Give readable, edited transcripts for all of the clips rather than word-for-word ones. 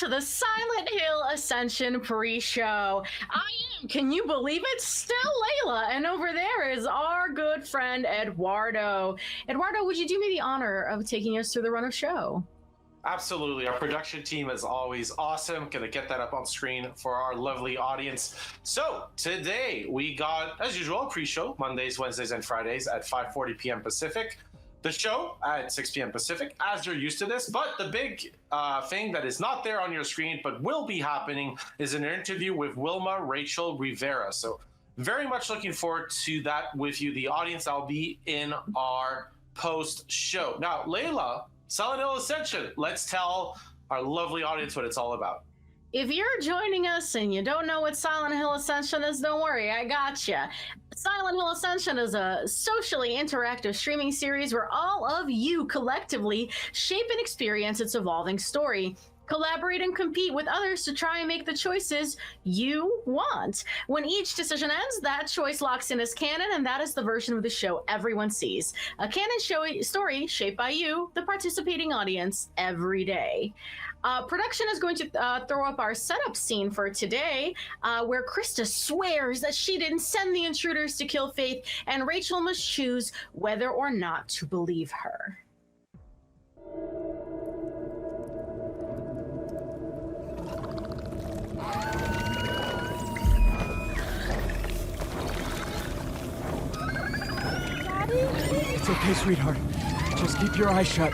to the Silent Hill Ascension pre-show. Can you believe it? Still Layla, and over there is our good friend Eduardo. Eduardo, would you do me the honor of taking us through the run of show? Absolutely. Our production team is always awesome. Gonna get that up on screen for our lovely audience. So today we got, as usual, pre-show Mondays, Wednesdays, and Fridays at 5:40 p.m. Pacific. The show at 6 p.m. Pacific, as you're used to this. But the big thing that is not there on your screen, but will be happening, is an interview with Wilma Rachel Rivera. So very much looking forward to that with you, the audience. I'll be in our post-show. Now, Layla, Silent Hill Ascension, let's tell our lovely audience what it's all about. If you're joining us and you don't know what Silent Hill Ascension is, don't worry, I gotcha. Silent Hill Ascension is a socially interactive streaming series where all of you collectively shape and experience its evolving story. Collaborate and compete with others to try and make the choices you want. When each decision ends, that choice locks in as canon, and that is the version of the show everyone sees. A canon story shaped by you, the participating audience, every day. Production is going to throw up our setup scene for today, where Krista swears that she didn't send the intruders to kill Faith, and Rachel must choose whether or not to believe her. It's okay, sweetheart. Just keep your eyes shut.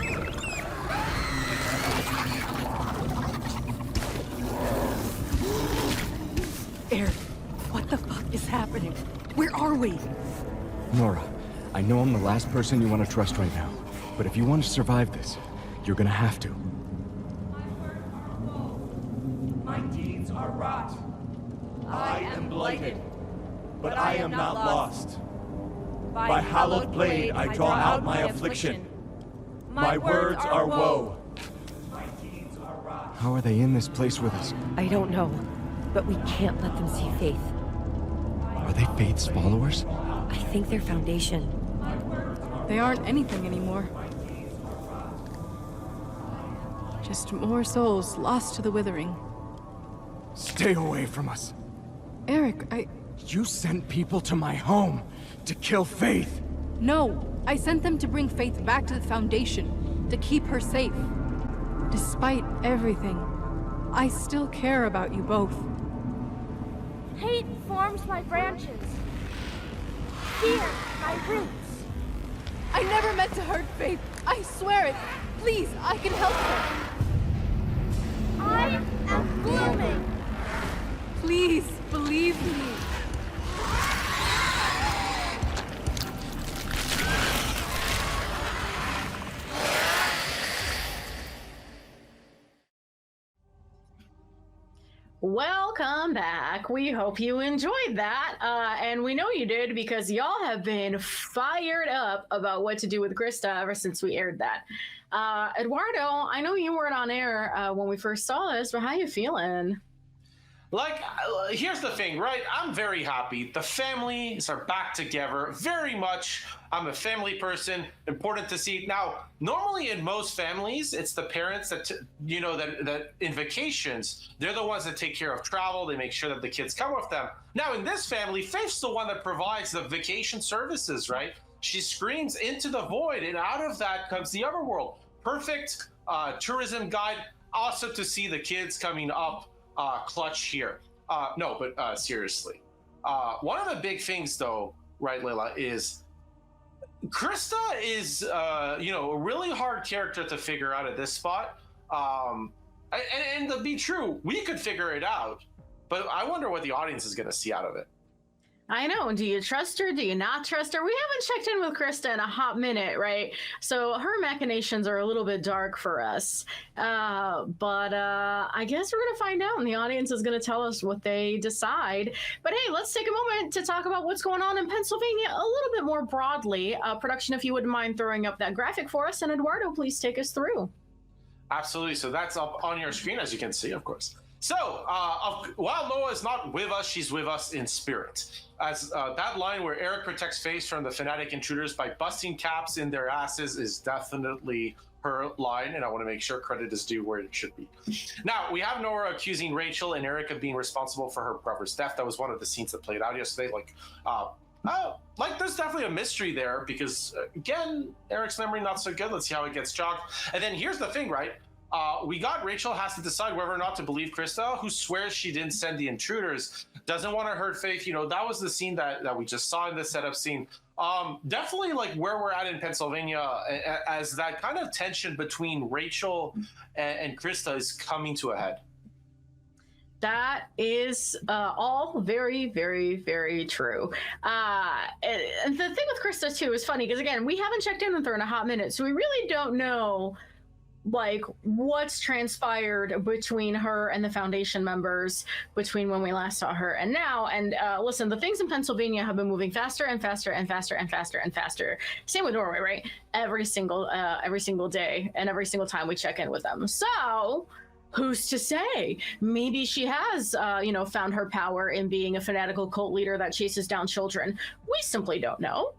Eric, what the fuck is happening? Where are we? Nora, I know I'm the last person you want to trust right now, but if you want to survive this, you're gonna have to. My deeds are rot. I am blighted, but I am not lost. By hallowed blade I draw out my affliction. My words are woe. My deeds are rot. How are they in this place with us? I don't know, but we can't let them see Faith. Are they Faith's followers? I think they're Foundation. They aren't anything anymore. Just more souls lost to the withering. Stay away from us. Eric, You sent people to my home to kill Faith. No, I sent them to bring Faith back to the Foundation, to keep her safe. Despite everything, I still care about you both. Hate forms my branches. Fear, my roots. I never meant to hurt Faith. I swear it. Please, I can help her. I am blooming. Please, believe me. Welcome back. We hope you enjoyed that. And we know you did because y'all have been fired up about what to do with Krista ever since we aired that. Eduardo, I know you weren't on air when we first saw this, but how you feeling? Like, here's the thing, right? I'm very happy. The families are back together very much. I'm a family person. Important to see. Now, normally in most families, it's the parents that, that in vacations, they're the ones that take care of travel. They make sure that the kids come with them. Now, in this family, Faith's the one that provides the vacation services, right? She screams into the void, and out of that comes the other world. Perfect tourism guide. Awesome to see the kids coming up. Clutch here. Seriously. One of the big things, though, right, Layla, is Krista is, a really hard character to figure out at this spot. And to be true, we could figure it out, but I wonder what the audience is going to see out of it. I know. Do you trust her? Do you not trust her? We haven't checked in with Krista in a hot minute, right? So her machinations are a little bit dark for us. But I guess we're going to find out, and the audience is going to tell us what they decide. But hey, let's take a moment to talk about what's going on in Pennsylvania a little bit more broadly. Production, if you wouldn't mind throwing up that graphic for us. And Eduardo, please take us through. Absolutely. So that's up on your screen, as you can see, of course. So, while Noah is not with us, she's with us in spirit. As that line where Eric protects Faith from the fanatic intruders by busting caps in their asses is definitely her line, and I want to make sure credit is due where it should be. Now, we have Nora accusing Rachel and Eric of being responsible for her brother's death. That was one of the scenes that played out yesterday. There's definitely a mystery there because, again, Eric's memory not so good. Let's see how it gets jogged. And then here's the thing, right? Rachel has to decide whether or not to believe Krista, who swears she didn't send the intruders, doesn't want to hurt Faith. That was the scene that we just saw in this setup scene. Definitely like where we're at in Pennsylvania as that kind of tension between Rachel and Krista is coming to a head. That is all very, very, very true. And the thing with Krista, too, is funny because, again, we haven't checked in with her in a hot minute, so we really don't know like what's transpired between her and the Foundation members between when we last saw her and now. And listen, the things in Pennsylvania have been moving faster and faster and faster and faster and faster. Same with Norway, right? Every single day and every single time we check in with them. So who's to say? Maybe she has, found her power in being a fanatical cult leader that chases down children. We simply don't know.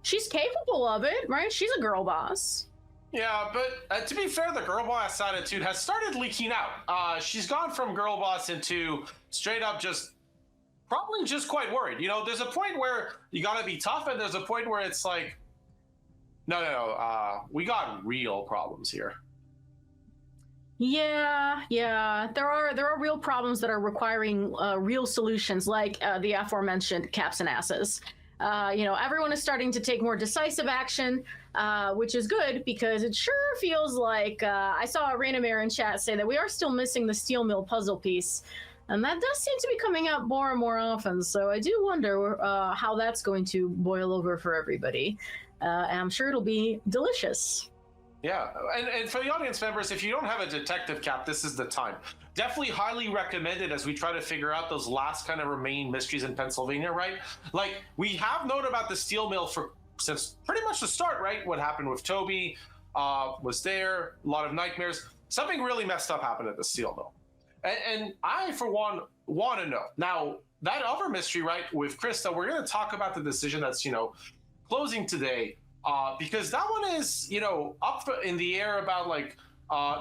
She's capable of it, right? She's a girl boss. Yeah, but to be fair, the girl boss attitude has started leaking out. She's gone from girl boss into straight up probably just quite worried. There's a point where you gotta be tough, and there's a point where it's like, no, we got real problems here. Yeah. There are real problems that are requiring real solutions, like the aforementioned caps and asses. Everyone is starting to take more decisive action, which is good because it sure feels like I saw Rainamere in chat say that we are still missing the steel mill puzzle piece. And that does seem to be coming up more and more often. So I do wonder how that's going to boil over for everybody. And I'm sure it'll be delicious. Yeah, and for the audience members, if you don't have a detective cap, this is the time. Definitely highly recommended as we try to figure out those last kind of remaining mysteries in Pennsylvania, right? Like, we have known about the steel mill since pretty much the start, right? What happened with Toby was there, a lot of nightmares. Something really messed up happened at the steel mill. And I, for one, want to know. Now, that other mystery, right, with Krista, we're going to talk about the decision that's, closing today. Because that one is, up in the air about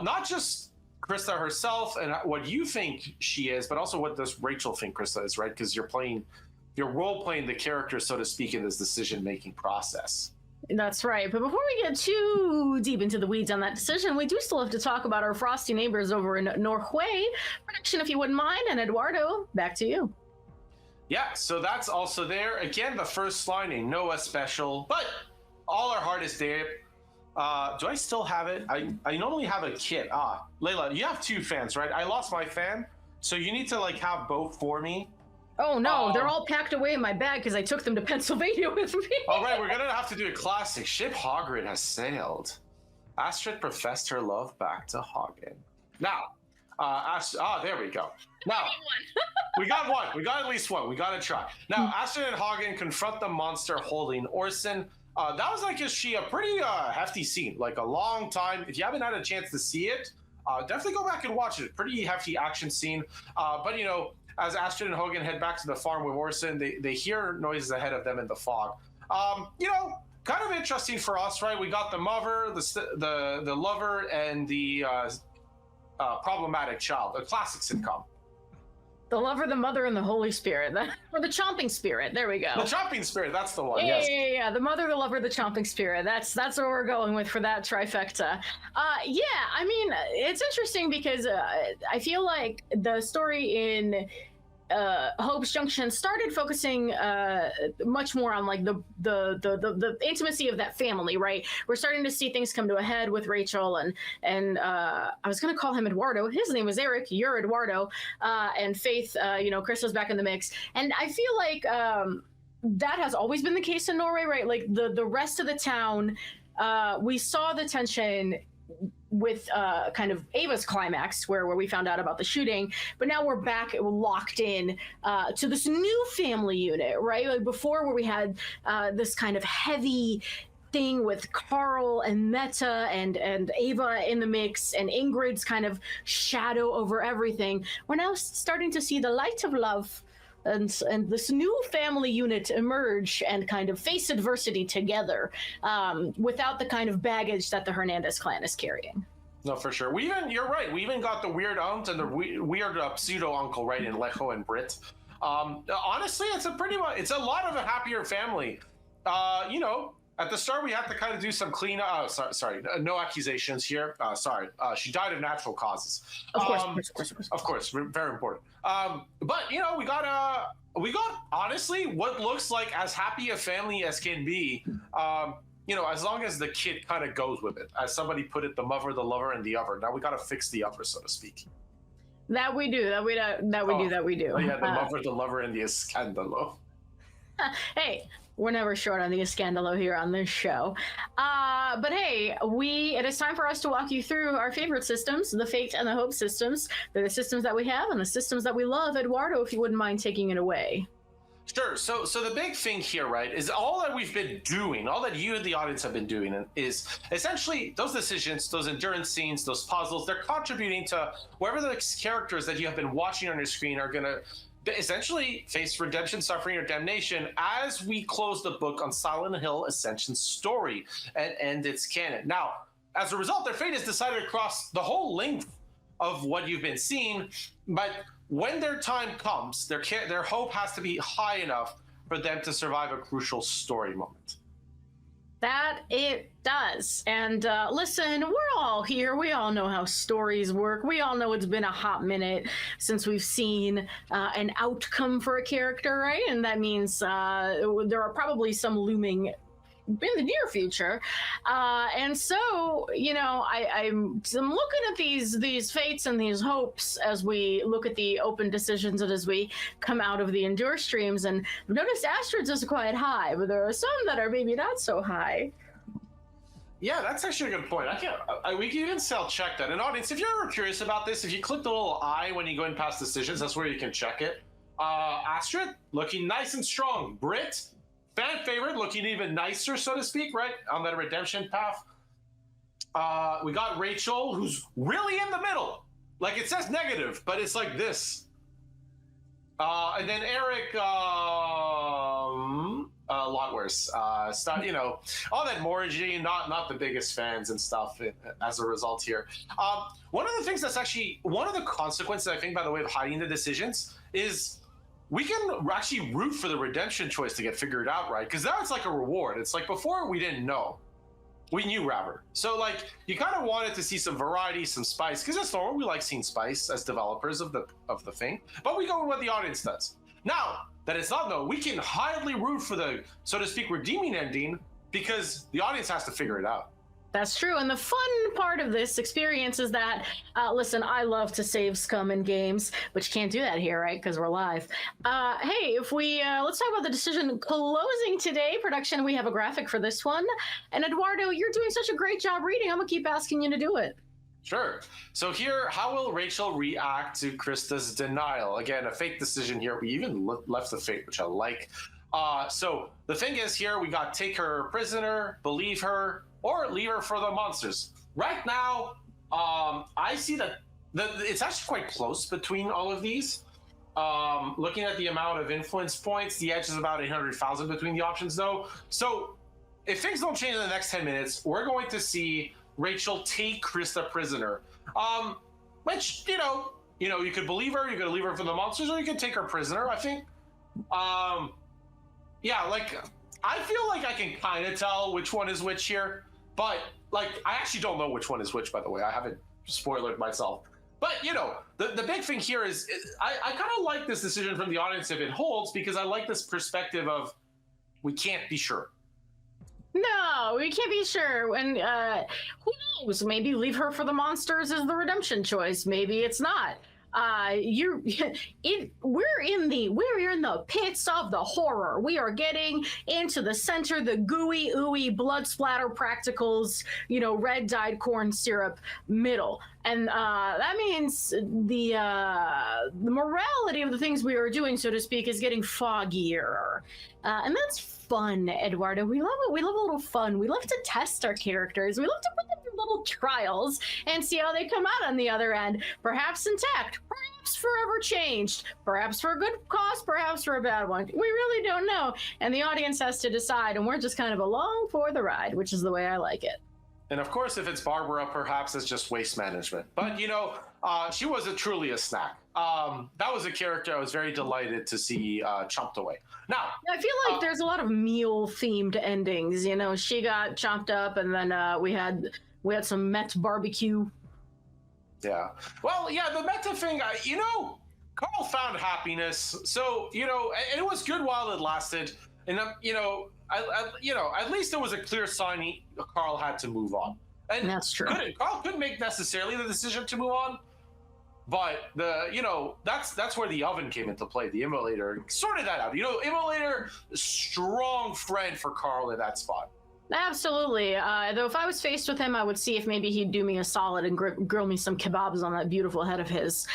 not just Krista herself and what you think she is, but also what does Rachel think Krista is, right? Because you're role playing the character, so to speak, in this decision-making process. That's right. But before we get too deep into the weeds on that decision, we do still have to talk about our frosty neighbors over in Norway. Production, if you wouldn't mind, and Eduardo, back to you. Yeah, so that's also there. Again, the first line, a Noah special, but all our heart is there. Do I still have it? I normally have a kit. Layla, you have two fans, right? I lost my fan, so you need to have both for me. Oh no, they're all packed away in my bag because I took them to Pennsylvania with me. All right, we're gonna have to do a classic. Ship Hagrid has sailed. Astrid professed her love back to Hagen. Now, there we go. Now, we got one. We got at least one. We gotta try. Now, Astrid and Hagen confront the monster holding Orson. That was a pretty hefty scene, like a long time. If you haven't had a chance to see it, definitely go back and watch it. Pretty hefty action scene. But as Astrid and Hogan head back to the farm with Orson, they hear noises ahead of them in the fog. Kind of interesting for us, right? We got the mother, the lover, and the problematic child, a classic sitcom. The lover, the mother, and the Holy Spirit. Or the Chomping Spirit. There we go. The Chomping Spirit, that's the one, yeah, yes. Yeah. The mother, the lover, the Chomping Spirit. That's what we're going with for that trifecta. I mean, it's interesting because I feel like the story in Hope's Junction started focusing much more on the intimacy of that family, right? We're starting to see things come to a head with Rachel and I was going to call him Eduardo. His name is Eric. You're Eduardo. And Faith, Krista's back in the mix. And I feel like that has always been the case in Norway, right? Like the rest of the town, we saw the tension with kind of Ava's climax where we found out about the shooting, but now we're back locked in to this new family unit, right? Like before, where we had this kind of heavy thing with Carl and Meta and Ava in the mix and Ingrid's kind of shadow over everything, we're now starting to see the light of love and this new family unit emerge and kind of face adversity together, without the kind of baggage that the Hernandez clan is carrying. No, for sure. You're right. We even got the weird aunt and the weird pseudo uncle, right, in Lejo and Brit. Honestly, it's a lot of a happier family. At the start we had to kind of do some clean. No accusations here. She died of natural causes. Of course. Very important. But we got honestly what looks like as happy a family as can be. As long as the kid kind of goes with it. As somebody put it, the mother, the lover, and the other. Now we got to fix the other, so to speak. That we do. Oh, yeah, the mother, the lover, and the escandalo. Hey, we're never short on the escandalo here on this show. But hey, it is time for us to walk you through our favorite systems, the Fate and the Hope systems. They're the systems that we have and the systems that we love. Eduardo, if you wouldn't mind taking it away. Sure. So the big thing here, right, is all that we've been doing, all that you and the audience have been doing is essentially those decisions, those endurance scenes, those puzzles, they're contributing to wherever the characters that you have been watching on your screen are going to essentially face redemption, suffering, or damnation as we close the book on Silent Hill Ascension's story and end its canon. Now, as a result, their fate is decided across the whole length of what you've been seeing, but when their time comes, their hope has to be high enough for them to survive a crucial story moment. That it does. And listen, we're all here. We all know how stories work. We all know it's been a hot minute since we've seen an outcome for a character, right? And that means there are probably some looming in the near future. And so, I'm looking at these fates and these hopes as we look at the open decisions and as we come out of the endure streams. And I've noticed Astrid's is quite high, but there are some that are maybe not so high. Yeah, that's actually a good point. We can even check that. And audience, if you're ever curious about this, if you click the little eye when you go in past decisions, that's where you can check it. Astrid, looking nice and strong. Brit, fan favorite, looking even nicer, so to speak, right, on that redemption path. We got Rachel, who's really in the middle. Like, it says negative, but it's like this. And then Eric, a lot worse. All that Morgie, not the biggest fans and stuff as a result here. One of the things that's actually, one of the consequences, I think, by the way, of hiding the decisions is we can actually root for the redemption choice to get figured out, right? Because now it's like a reward. It's like before we didn't know. We knew rather. So like you kind of wanted to see some variety, some spice, because that's normal. We like seeing spice as developers of the thing. But we go with what the audience does. Now that it's not known, we can highly root for the, so to speak, redeeming ending because the audience has to figure it out. That's true. And the fun part of this experience is that, listen, I love to save scum in games, but you can't do that here, right? Because we're live. Hey, if we, let's talk about the decision closing today. Production, we have a graphic for this one. And Eduardo, you're doing such a great job reading. I'm going to keep asking you to do it. Sure. So here, how will Rachel react to Krista's denial? Again, a fate decision here. We even left the fate, which I like. So the thing is here, we got take her prisoner, believe her, or leave her for the monsters. Right now, I see that it's actually quite close between all of these. Looking at the amount of influence points, the edge is about 800,000 between the options, though. So if things don't change in the next 10 minutes, we're going to see Rachel take Krista prisoner. Which, you could believe her, you could leave her for the monsters, or you could take her prisoner, I think. Yeah, like, I feel like I can kind of tell which one is which here. But, like, I actually don't know which one is which, by the way. I haven't spoiled myself. But, the big thing here is I kind of like this decision from the audience if it holds, because I like this perspective of we can't be sure. No, we can't be sure. And who knows? Maybe leave her for the monsters is the redemption choice. Maybe it's not. we're in the pits of the horror. We are getting into the center, the gooey ooey blood splatter practicals, red dyed corn syrup middle. And that means the morality of the things we are doing, so to speak, is getting foggier. And that's fun, Eduardo. We love it. We love a little fun. We love to test our characters. We love to put them through little trials and see how they come out on the other end. Perhaps intact, perhaps forever changed, perhaps for a good cause, perhaps for a bad one. We really don't know. And the audience has to decide, and we're just kind of along for the ride, which is the way I like it. And of course, if it's Barbara, perhaps it's just waste management. But, she was truly a snack. That was a character I was very delighted to see chomped away. Now, I feel like there's a lot of meal-themed endings. She got chomped up, and then we had some Met barbecue. Yeah. Well, yeah, the meta thing, Carl found happiness. So, and it was good while it lasted. And, at least there was a clear sign Carl had to move on. And that's true. Carl couldn't make necessarily the decision to move on. But that's where the oven came into play. The immolator sorted that out. Immolator, strong friend for Carl in that spot. Absolutely. Though if I was faced with him, I would see if maybe he'd do me a solid and grill me some kebabs on that beautiful head of his.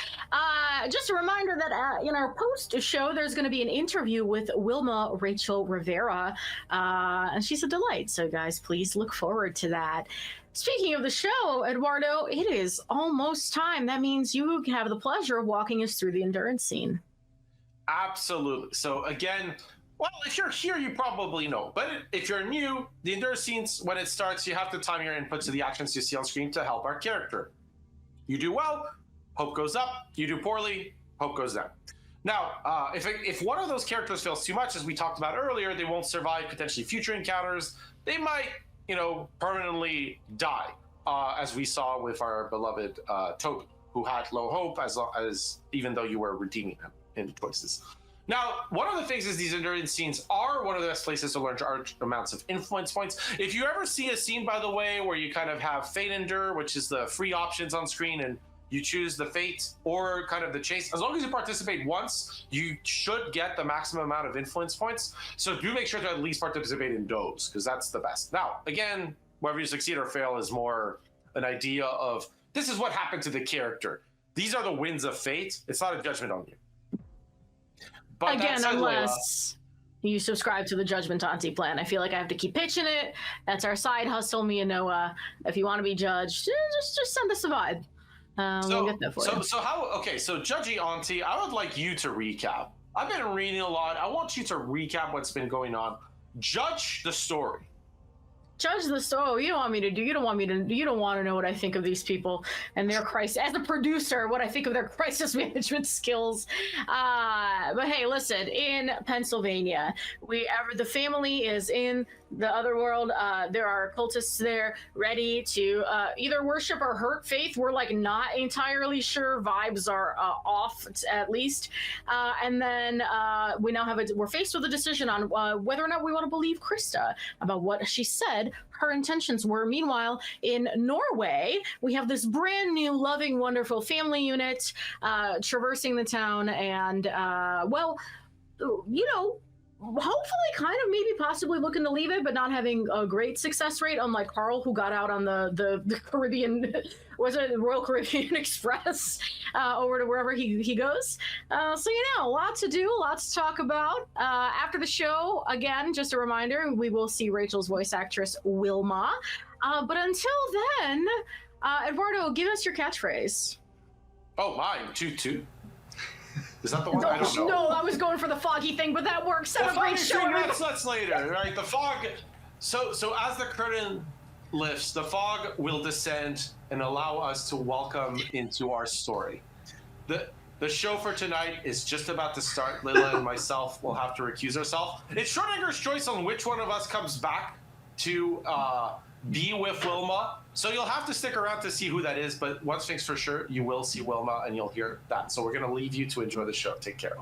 Just a reminder that in our post-show, there's going to be an interview with Wilma Rachel Rivera, and she's a delight. So, guys, please look forward to that. Speaking of the show, Eduardo, it is almost time. That means you have the pleasure of walking us through the endurance scene. Absolutely. So, again, well, if you're here, you probably know. But if you're new, the endurance scenes, when it starts, you have to time your input to the actions you see on screen to help our character. You do well, hope goes up. You do poorly, hope goes down. Now, if one of those characters fails too much, as we talked about earlier, they won't survive potentially future encounters. They might, permanently die, as we saw with our beloved Toby, who had low hope as even though you were redeeming him in choices. Now, one of the things is these endurance scenes are one of the best places to learn large amounts of influence points. If you ever see a scene, by the way, where you kind of have Fate Endure, which is the free options on screen, and you choose the Fate or kind of the Chase, as long as you participate once, you should get the maximum amount of influence points. So do make sure to at least participate in those, because that's the best. Now, again, whether you succeed or fail is more an idea of, this is what happened to the character. These are the wins of Fate. It's not a judgment on you. But again, unless you subscribe to the Judgment Auntie plan. I feel like I have to keep pitching it. That's our side hustle, me and Noah. If you want to be judged, just send us a vibe. We'll get that for you. So Judgy Auntie, I would like you to recap. I've been reading a lot. I want you to recap what's been going on. Judge the story. Judge the story. You don't want me to do. You don't want to know what I think of these people and their crisis. As a producer, what I think of their crisis management skills. But hey, listen. In Pennsylvania, the family is in the other world. There are cultists there ready to either worship or hurt faith. We're like not entirely sure. Vibes are off at least. And then we're faced with a decision on whether or not we want to believe Krista about what she said her intentions were. Meanwhile, in Norway, we have this brand new, loving, wonderful family unit traversing the town and, hopefully kind of maybe possibly looking to leave it, but not having a great success rate, unlike Carl, who got out on the Caribbean, was it Royal Caribbean Express, over to wherever he goes. So, a lot to do, lots to talk about. After the show, again, just a reminder, we will see Rachel's voice actress, Wilma. But until then, Eduardo, give us your catchphrase. Oh, mine, toot. Is that the one? I don't know. No, I was going for the foggy thing, but that works. Celebrate show. That's later, right? The fog. So as the curtain lifts, the fog will descend and allow us to welcome into our story. The show for tonight is just about to start. Lila and myself will have to recuse ourselves. It's Schrodinger's choice on which one of us comes back to be with Wilma. So you'll have to stick around to see who that is, but one thing's for sure, you will see Wilma and you'll hear that. So we're going to leave you to enjoy the show. Take care.